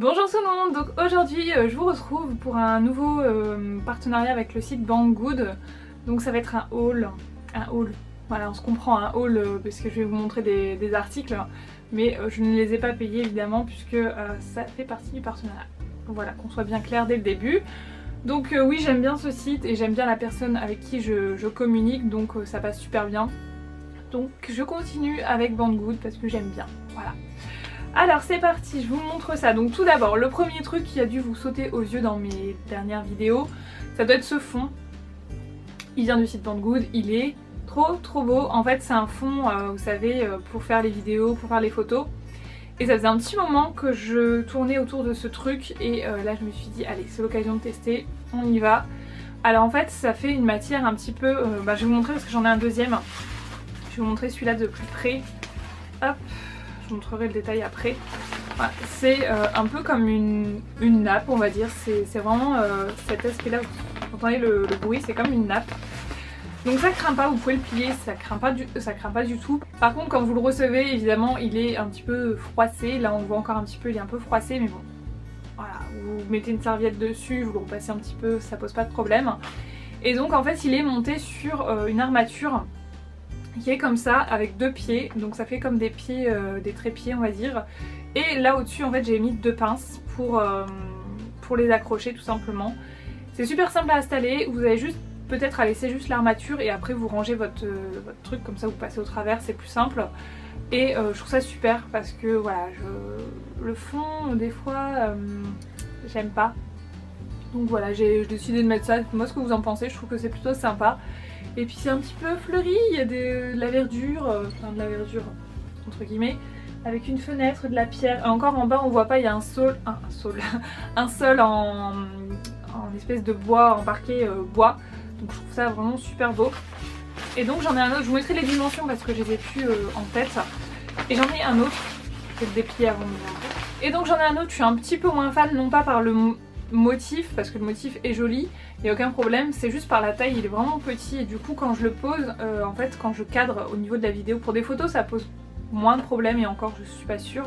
Bonjour tout le monde, donc aujourd'hui je vous retrouve pour un nouveau partenariat avec le site Banggood. Donc ça va être un haul, voilà on se comprend, un haul parce que je vais vous montrer des articles, mais je ne les ai pas payés évidemment puisque ça fait partie du partenariat. Voilà, qu'on soit bien clair dès le début. Donc oui, j'aime bien ce site et j'aime bien la personne avec qui je communique, donc ça passe super bien. Donc je continue avec Banggood parce que j'aime bien, voilà. Alors c'est parti, je vous montre ça. Donc tout d'abord, le premier truc qui a dû vous sauter aux yeux dans mes dernières vidéos, ça doit être ce fond. Il vient du site Banggood, il est trop beau. En fait c'est un fond, vous savez, pour faire les vidéos, pour faire les photos. Et ça faisait un petit moment que je tournais autour de ce truc et là je me suis dit allez, c'est l'occasion de tester, on y va. Alors en fait ça fait une matière un petit peu, je vais vous montrer parce que j'en ai un deuxième. Je vais vous montrer celui-là de plus près. Hop, je vous montrerai le détail après. Voilà, c'est un peu comme une nappe on va dire, c'est vraiment cet aspect là, vous entendez le bruit, c'est comme une nappe. Donc ça craint pas, vous pouvez le plier, ça craint pas du tout. Par contre quand vous le recevez évidemment il est un petit peu froissé, là on le voit encore un petit peu, il est un peu froissé mais bon. Voilà, vous mettez une serviette dessus, vous le repassez un petit peu, ça pose pas de problème. Et donc en fait il est monté sur une armature qui est comme ça avec deux pieds, donc ça fait comme des pieds, des trépieds on va dire. Et là au dessus en fait j'ai mis deux pinces pour les accrocher tout simplement. C'est super simple à installer, vous avez juste peut-être à laisser juste l'armature et après vous rangez votre truc comme ça, vous passez au travers, c'est plus simple. Et je trouve ça super parce que voilà, le fond des fois j'aime pas. Donc voilà, j'ai décidé de mettre ça. Moi ce que vous en pensez, je trouve que c'est plutôt sympa. Et puis c'est un petit peu fleuri, il y a de la verdure, enfin de la verdure entre guillemets, avec une fenêtre, de la pierre. Et encore en bas on voit pas, il y a un sol en espèce de bois, en parquet bois. Donc je trouve ça vraiment super beau. Et donc j'en ai un autre, je vous mettrai les dimensions parce que je les ai plus en tête. Et j'en ai un autre, je vais le déplier avant de vous montrer. Et donc j'en ai un autre, je suis un petit peu moins fan, non pas par le motif, parce que le motif est joli, il n'y a aucun problème, c'est juste par la taille, il est vraiment petit et du coup quand je le pose, en fait quand je cadre au niveau de la vidéo, pour des photos ça pose moins de problème et encore je suis pas sûre.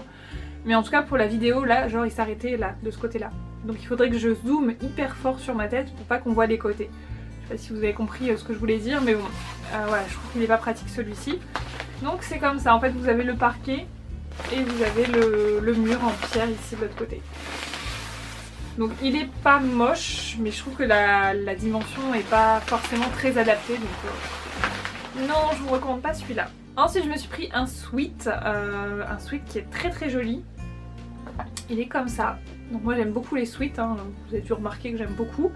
Mais en tout cas pour la vidéo là, genre il s'arrêtait là, de ce côté là. Donc il faudrait que je zoome hyper fort sur ma tête pour pas qu'on voit les côtés. Je sais pas si vous avez compris ce que je voulais dire, mais bon, voilà, je trouve qu'il est pas pratique celui-ci. Donc c'est comme ça, en fait vous avez le parquet et vous avez le mur en pierre ici de l'autre côté. Donc il est pas moche, mais je trouve que la dimension est pas forcément très adaptée, donc non, je vous recommande pas celui-là. Ensuite je me suis pris un sweat qui est très joli. Il est comme ça, donc moi j'aime beaucoup les sweats, hein, donc vous avez dû remarquer que j'aime beaucoup.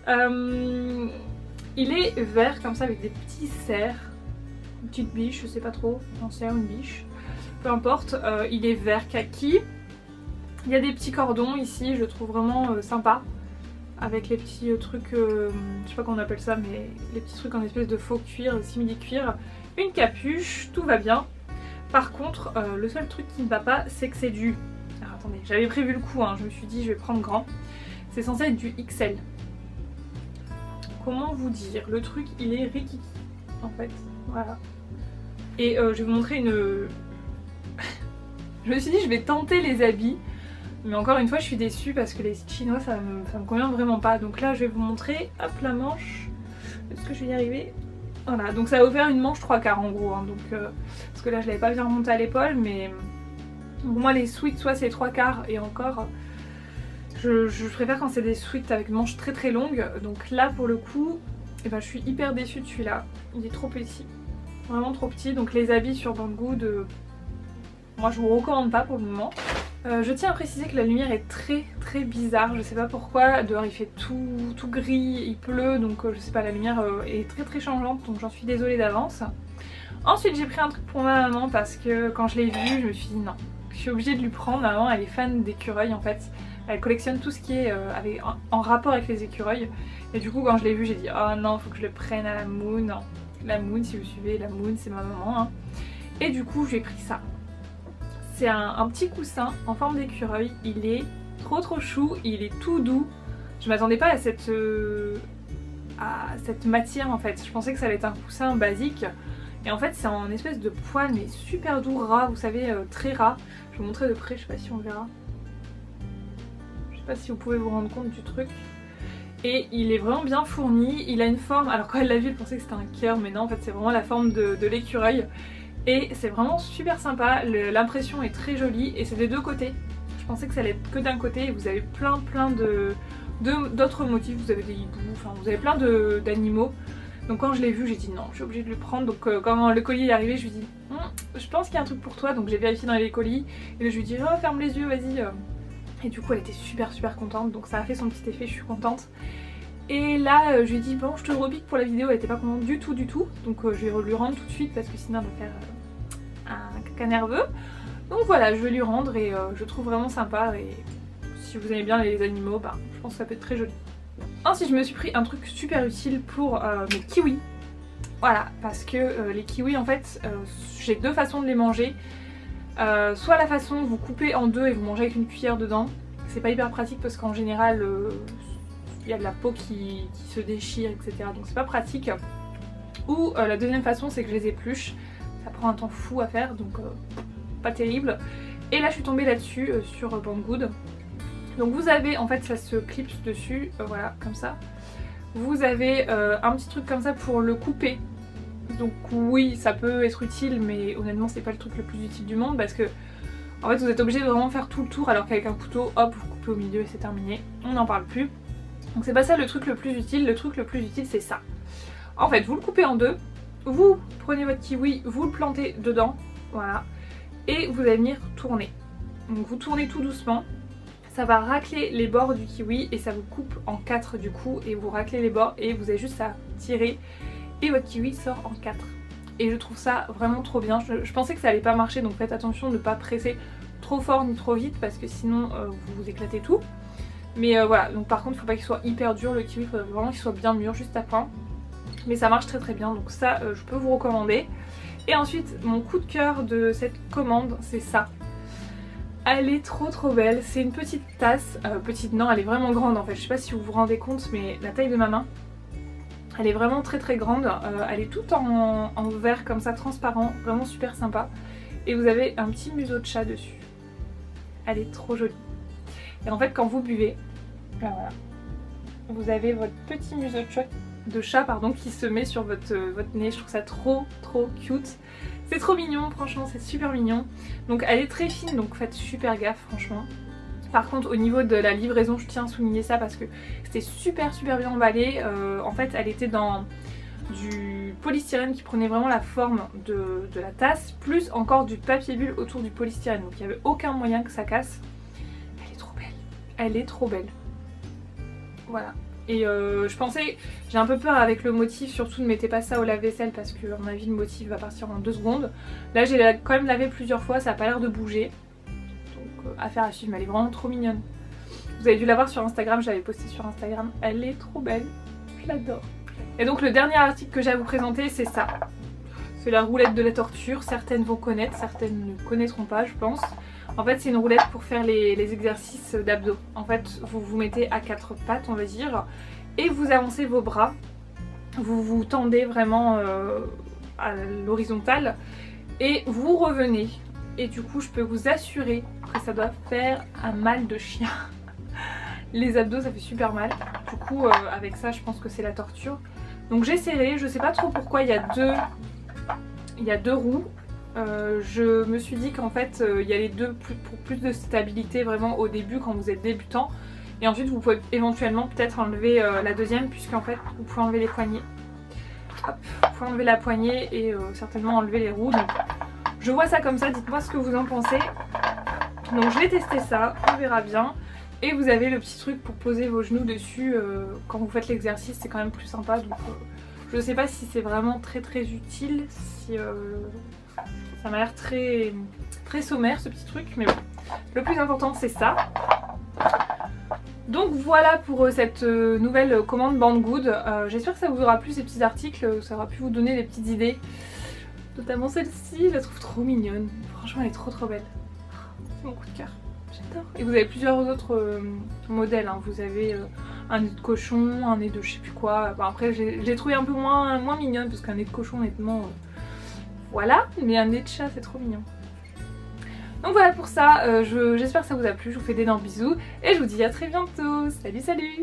Il est vert comme ça avec des petits cerfs, une petite biche, je sais pas trop, un cerf ou une biche, peu importe. Il est vert kaki. Il y a des petits cordons ici, je le trouve vraiment sympa. Avec les petits trucs, je sais pas comment on appelle ça, mais les petits trucs en espèce de faux cuir, simili-cuir. Une capuche, tout va bien. Par contre, le seul truc qui ne va pas, c'est que c'est du... Alors attendez, j'avais prévu le coup, hein, je me suis dit je vais prendre grand. C'est censé être du XL. Comment vous dire? Le truc, il est rikiki, en fait. Voilà. Et je vais vous montrer une... Je me suis dit je vais tenter les habits. Mais encore une fois je suis déçue parce que les sites chinois ça me convient vraiment pas. Donc là je vais vous montrer, hop, la manche. Est-ce que je vais y arriver? Voilà, donc ça va vous faire une manche 3/4 en gros, hein, donc, parce que là je l'avais pas bien remontée à l'épaule. Mais pour moi les sweats soit c'est 3/4 et encore je préfère quand c'est des sweats avec une manche très longue. Donc là pour le coup eh ben, je suis hyper déçue de celui-là, il est trop petit, vraiment trop petit. Donc les habits sur Banggood, moi je vous recommande pas pour le moment. Je tiens à préciser que la lumière est très bizarre, je sais pas pourquoi, dehors il fait tout gris, il pleut, donc je sais pas, la lumière est très changeante, donc j'en suis désolée d'avance. Ensuite j'ai pris un truc pour ma maman parce que quand je l'ai vu je me suis dit non, je suis obligée de lui prendre. Ma maman elle est fan d'écureuils en fait, elle collectionne tout ce qui est en rapport avec les écureuils. Et du coup quand je l'ai vu j'ai dit oh non, faut que je le prenne à la Moon. Non. La Moon, si vous suivez, la Moon c'est ma maman, hein. Et du coup j'ai pris ça. C'est un petit coussin en forme d'écureuil, il est trop chou, il est tout doux. Je m'attendais pas à cette matière en fait, je pensais que ça allait être un coussin basique. Et en fait c'est en espèce de poil mais super doux, ras, vous savez, très ras. Je vais vous montrer de près, je sais pas si on verra. pas si vous pouvez vous rendre compte du truc. Et il est vraiment bien fourni, il a une forme, alors quand elle l'a vu elle pensait que c'était un cœur, mais non en fait c'est vraiment la forme de l'écureuil. Et c'est vraiment super sympa, l'impression est très jolie et c'est des deux côtés. Je pensais que ça allait être que d'un côté et vous avez plein d'autres motifs, vous avez des hiboux, enfin vous avez plein d'animaux. Donc quand je l'ai vu j'ai dit non, je suis obligée de le prendre. Donc quand le colis est arrivé je lui ai dit je pense qu'il y a un truc pour toi. Donc j'ai vérifié dans les colis et là, je lui ai dit oh, ferme les yeux vas-y. Et du coup elle était super contente, donc ça a fait son petit effet, je suis contente. Et là je lui ai dit bon je te le repique pour la vidéo, elle était pas contente du tout. Donc je vais lui rendre tout de suite parce que sinon elle va faire un caca nerveux. Donc voilà, je vais lui rendre et je trouve vraiment sympa. Et si vous aimez bien les animaux, bah, je pense que ça peut être très joli. Ensuite je me suis pris un truc super utile pour mes kiwis. Voilà, parce que les kiwis en fait j'ai deux façons de les manger. Soit la façon vous coupez en deux et vous mangez avec une cuillère dedans. C'est pas hyper pratique parce qu'en général il y a de la peau qui se déchire etc. Donc c'est pas pratique. Ou la deuxième façon c'est que je les épluche. Ça prend un temps fou à faire donc pas terrible. Et là je suis tombée là-dessus sur Banggood. Donc vous avez en fait ça se clipse dessus, voilà comme ça. Vous avez un petit truc comme ça pour le couper. Donc oui ça peut être utile mais honnêtement c'est pas le truc le plus utile du monde parce que en fait vous êtes obligé de vraiment faire tout le tour alors qu'avec un couteau hop vous coupez au milieu et c'est terminé, on n'en parle plus. Donc c'est pas ça le truc le plus utile, le truc le plus utile c'est ça. En fait vous le coupez en deux, vous prenez votre kiwi, vous le plantez dedans, voilà, et vous allez venir tourner. Donc vous tournez tout doucement, ça va racler les bords du kiwi et ça vous coupe en 4 du coup et vous raclez les bords et vous avez juste à tirer et votre kiwi sort en 4. Et je trouve ça vraiment trop bien. Je pensais que ça allait pas marcher donc faites attention de ne pas presser trop fort ni trop vite parce que sinon vous vous éclatez tout. Mais voilà, donc par contre il faut pas qu'il soit hyper dur le kiwi, il faut vraiment qu'il soit bien mûr, juste à point. Mais ça marche très bien donc ça je peux vous recommander. Et ensuite mon coup de cœur de cette commande c'est ça. Elle est trop belle, c'est une petite tasse, petite non elle est vraiment grande en fait, je sais pas si vous vous rendez compte mais la taille de ma main. Elle est vraiment très grande, elle est toute en verre comme ça, transparent, vraiment super sympa. Et vous avez un petit museau de chat dessus. Elle est trop jolie. Et en fait quand vous buvez, là voilà, vous avez votre petit museau de chat qui se met sur votre nez. Je trouve ça trop cute. C'est trop mignon, franchement c'est super mignon. Donc elle est très fine donc faites super gaffe franchement. Par contre au niveau de la livraison je tiens à souligner ça parce que c'était super bien emballé. En fait elle était dans du polystyrène qui prenait vraiment la forme de la tasse, plus encore du papier bulle autour du polystyrène. Donc il n'y avait aucun moyen que ça casse. Elle est trop belle. Elle est trop belle. Voilà. Et je pensais, j'ai un peu peur avec le motif, surtout ne mettez pas ça au lave-vaisselle parce que à mon avis le motif va partir en 2 secondes. Là j'ai quand même lavé plusieurs fois, ça n'a pas l'air de bouger. Affaire à suivre, mais elle est vraiment trop mignonne. Vous avez dû la voir sur Instagram, je l'avais postée sur Instagram. Elle est trop belle, je l'adore. Et donc le dernier article que j'ai à vous présenter c'est ça. C'est la roulette de la torture, certaines vont connaître, certaines ne connaîtront pas je pense. En fait c'est une roulette pour faire les exercices d'abdos. En fait vous vous mettez à 4 pattes on va dire et vous avancez vos bras. Vous vous tendez vraiment à l'horizontale et vous revenez. Et du coup je peux vous assurer que ça doit faire un mal de chien. Les abdos ça fait super mal. Du coup avec ça je pense que c'est la torture. Donc j'ai serré, je sais pas trop pourquoi il y a deux roues. Je me suis dit qu'en fait il y a les deux pour plus de stabilité vraiment au début quand vous êtes débutant. Et ensuite vous pouvez éventuellement peut-être enlever la deuxième puisqu'en fait vous pouvez enlever les poignées. Hop, vous pouvez enlever la poignée et certainement enlever les roues. Donc, je vois ça comme ça, dites-moi ce que vous en pensez. Donc je vais tester ça, on verra bien. Et vous avez le petit truc pour poser vos genoux dessus quand vous faites l'exercice, c'est quand même plus sympa. Donc je sais pas si c'est vraiment très utile, si ça m'a l'air très sommaire ce petit truc, mais bon. Le plus important c'est ça. Donc voilà pour cette nouvelle commande Banggood. J'espère que ça vous aura plu ces petits articles, ça aura pu vous donner des petites idées. Notamment celle-ci, je la trouve trop mignonne. Franchement elle est trop belle. C'est mon coup de cœur. J'adore. Et vous avez plusieurs autres modèles. Hein. Vous avez un nez de cochon, un nez de je sais plus quoi. Bon, après je l'ai trouvé un peu moins mignonne parce qu'un nez de cochon honnêtement voilà. Mais un nez de chat c'est trop mignon. Donc voilà pour ça, j'espère que ça vous a plu, je vous fais d'énormes bisous et je vous dis à très bientôt. Salut salut!